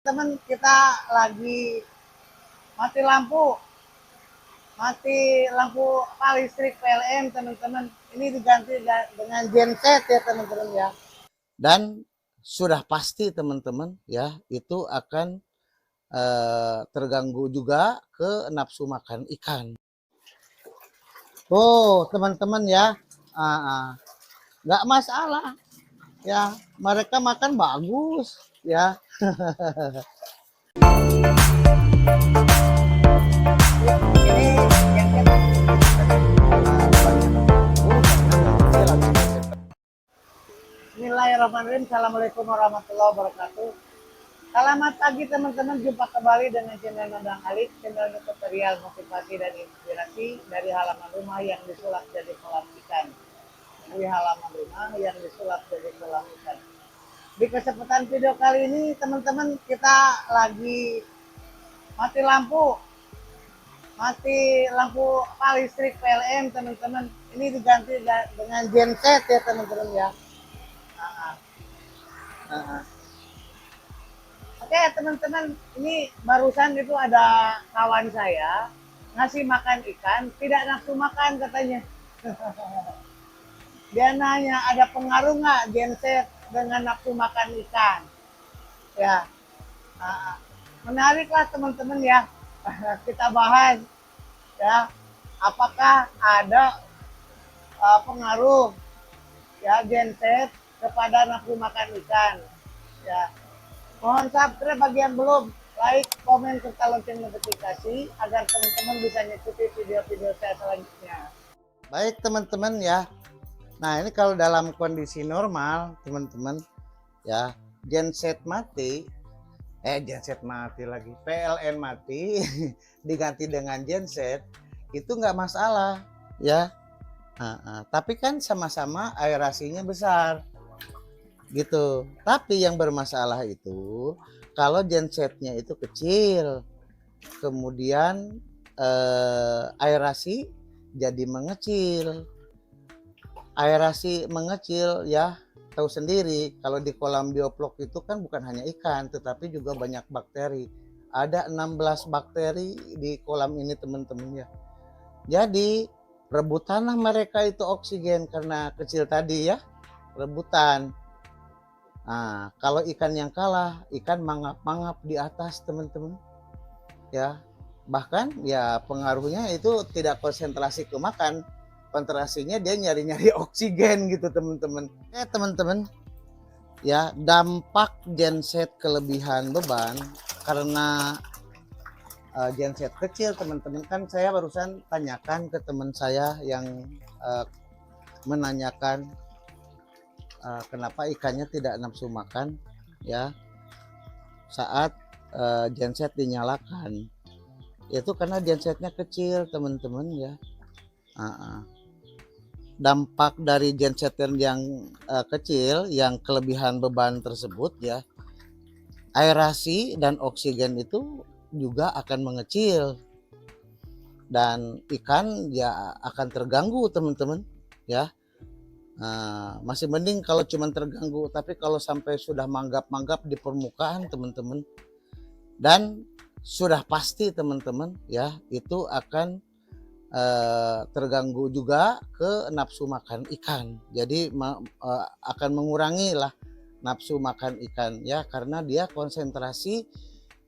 teman kita lagi mati lampu listrik PLN teman-teman. Ini diganti dengan genset ya teman-teman ya. Dan sudah pasti teman-teman ya itu akan terganggu juga ke nafsu makan ikan. Oh teman-teman ya, nggak masalah ya, mereka makan bagus ya. Bismillahirrahmanirrahim. Assalamualaikum warahmatullahi wabarakatuh. Selamat pagi teman-teman, jumpa kembali dengan channel Nandang Alik, channel tutorial motivasi dan inspirasi dari halaman rumah yang disulap jadi kolam ikan. Dari halaman rumah yang disulap jadi kolam ikan. Di kesempatan video kali ini teman-teman kita lagi mati lampu listrik PLN teman-teman. Ini diganti dengan genset ya teman-teman ya. Oke teman-teman, ini barusan itu ada kawan saya ngasih makan ikan, tidak nafsu makan katanya. Dia nanya, ada pengaruh nggak genset dengan nafsu makan ikan? Ya, menarik lah teman-teman ya. Kita bahas ya, apakah ada pengaruh ya genset kepada nafsu makan ikan? Ya, mohon subscribe bagi yang belum, like, komen, serta lonceng notifikasi agar teman-teman bisa ngikuti video-video saya selanjutnya. Baik teman-teman ya. Nah ini kalau dalam kondisi normal teman-teman ya, genset mati lagi, PLN mati diganti dengan genset itu nggak masalah ya. Tapi kan sama-sama aerasinya besar gitu. Tapi yang bermasalah itu kalau gensetnya itu kecil, kemudian aerasi jadi mengecil. Aerasi mengecil ya, tahu sendiri kalau di kolam bioflok itu kan bukan hanya ikan tetapi juga banyak bakteri. Ada 16 bakteri di kolam ini teman-teman ya. Jadi rebutanlah mereka itu oksigen karena kecil tadi ya, rebutan. Nah, kalau ikan yang kalah, ikan mangap-mangap di atas teman-teman ya. Bahkan ya pengaruhnya itu tidak konsentrasi ke makan, konsentrasinya dia nyari-nyari oksigen gitu teman-teman. Teman-teman ya, dampak genset kelebihan beban karena genset kecil teman-teman, kan saya barusan tanyakan ke teman saya yang menanyakan kenapa ikannya tidak nafsu makan ya saat genset dinyalakan. Itu karena gensetnya kecil teman-teman ya. Dampak dari genset yang kecil, yang kelebihan beban tersebut ya, aerasi dan oksigen itu juga akan mengecil dan ikan ya akan terganggu teman-teman ya. Masih mending kalau cuma terganggu, tapi kalau sampai sudah manggap-manggap di permukaan teman-teman, dan sudah pasti teman-teman ya itu akan terganggu juga ke nafsu makan ikan. Jadi akan mengurangi lah nafsu makan ikan ya, karena dia konsentrasi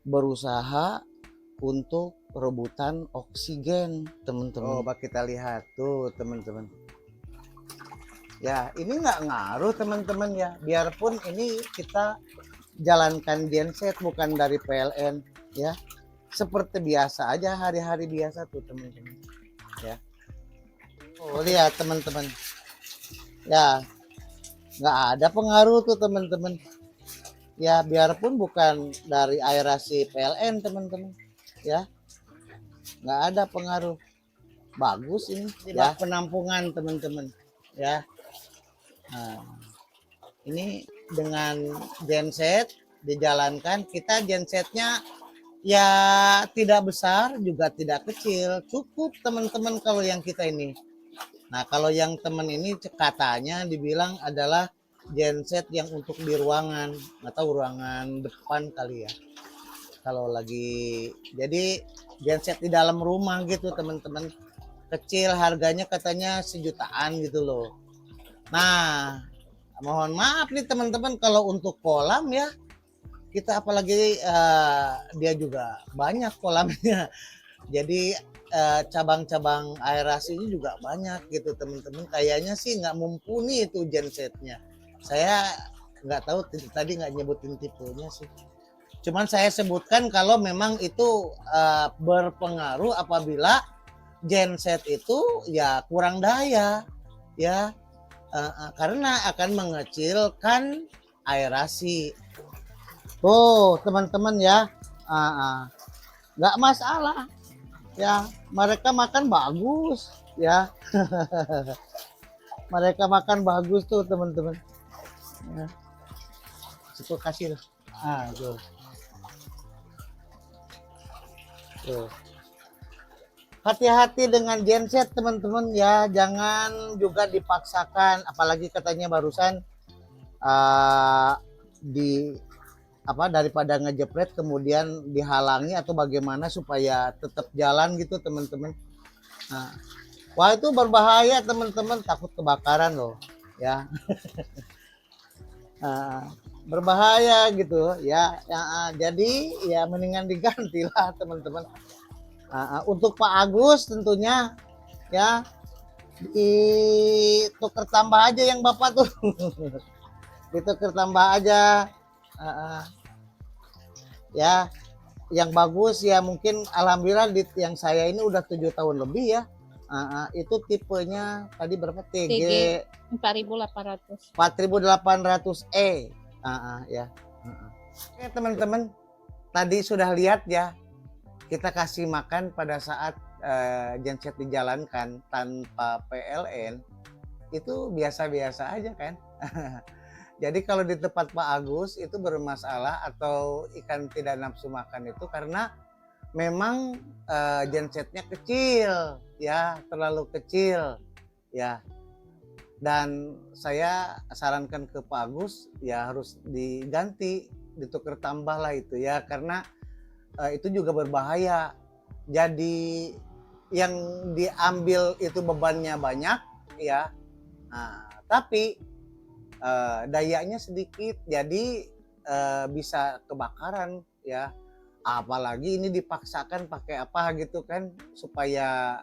berusaha untuk rebutan oksigen teman-teman. Coba kita lihat tuh teman-teman ya, ini nggak ngaruh teman-teman ya, biarpun ini kita jalankan genset bukan dari PLN ya, seperti biasa aja, hari-hari biasa tuh teman-teman ya. Lihat teman-teman ya, nggak ada pengaruh tuh teman-teman ya, biarpun bukan dari aerasi PLN teman-teman ya, nggak ada pengaruh. Bagus ini ya, penampungan teman-teman ya. Nah, ini dengan genset dijalankan, kita gensetnya ya tidak besar juga tidak kecil, cukup teman-teman kalau yang kita ini. Nah kalau yang teman ini katanya dibilang adalah genset yang untuk di ruangan, nggak tahu ruangan depan kali ya. Kalau lagi jadi genset di dalam rumah gitu teman-teman, kecil harganya katanya sejutaan gitu loh. Nah, mohon maaf nih teman-teman kalau untuk kolam ya, kita apalagi dia juga banyak kolamnya. Jadi cabang-cabang aerasinya juga banyak gitu teman-teman. Kayaknya sih nggak mumpuni itu gensetnya. Saya nggak tahu tadi nggak nyebutin tipenya sih. Cuman saya sebutkan kalau memang itu berpengaruh apabila genset itu ya kurang daya ya, karena akan mengecilkan aerasi. Oh teman-teman ya, nggak masalah ya, mereka makan bagus ya. Mereka makan bagus tuh teman-teman ya. Itu kasih tuh. Tuh. Hati-hati dengan genset teman-teman ya, jangan juga dipaksakan, apalagi katanya barusan di apa daripada ngejepret kemudian dihalangi atau bagaimana supaya tetap jalan gitu teman-teman. Nah, wah itu berbahaya teman-teman, takut kebakaran loh ya. Berbahaya gitu ya, jadi ya mendingan diganti lah teman-teman. Untuk Pak Agus tentunya ya ditukar tambah aja yang Bapak tuh. Ditukar tambah aja ya yang bagus ya, mungkin alhamdulillah yang saya ini udah 7 tahun lebih ya. Itu tipenya tadi berapa TG 4800. 4800E ya. Oke teman-teman, tadi sudah lihat ya, kita kasih makan pada saat genset dijalankan tanpa PLN itu biasa-biasa aja kan. Jadi kalau di tempat Pak Agus itu bermasalah atau ikan tidak nafsu makan itu karena memang gensetnya kecil ya, terlalu kecil ya. Dan saya sarankan ke Pak Agus ya harus diganti, ditukar tambah lah itu ya, karena itu juga berbahaya. Jadi yang diambil itu bebannya banyak ya, tapi dayanya sedikit, jadi bisa kebakaran ya. Apalagi ini dipaksakan pakai apa gitu kan supaya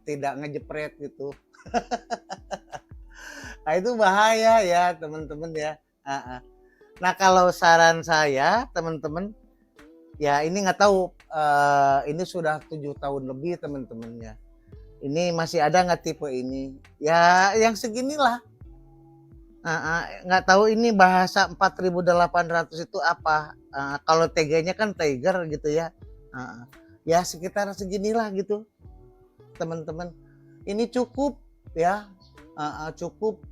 tidak ngejepret gitu. Nah itu bahaya ya teman-teman ya. Nah kalau saran saya teman-teman ya, ini nggak tahu ini sudah 7 tahun lebih teman-temannya. Ini masih ada nggak tipe ini? Ya yang seginilah. Nggak tahu ini bahasa 4800 itu apa. Kalau TG-nya kan Tiger gitu ya. Ya sekitar seginilah gitu teman-teman. Ini cukup ya, cukup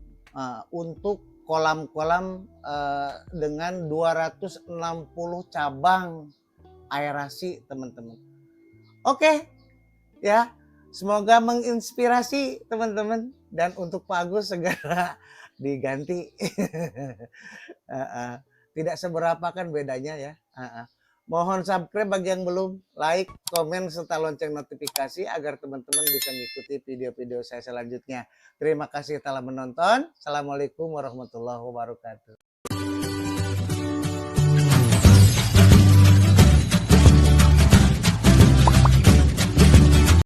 untuk kolam-kolam dengan 260 cabang aerasi teman-teman. Oke ya, semoga menginspirasi teman-teman, dan untuk Pak Agus segera diganti. Tidak seberapa kan bedanya ya. Mohon subscribe bagi yang belum, like, komen, serta lonceng notifikasi agar teman-teman bisa mengikuti video-video saya selanjutnya. Terima kasih telah menonton. Assalamualaikum warahmatullahi wabarakatuh.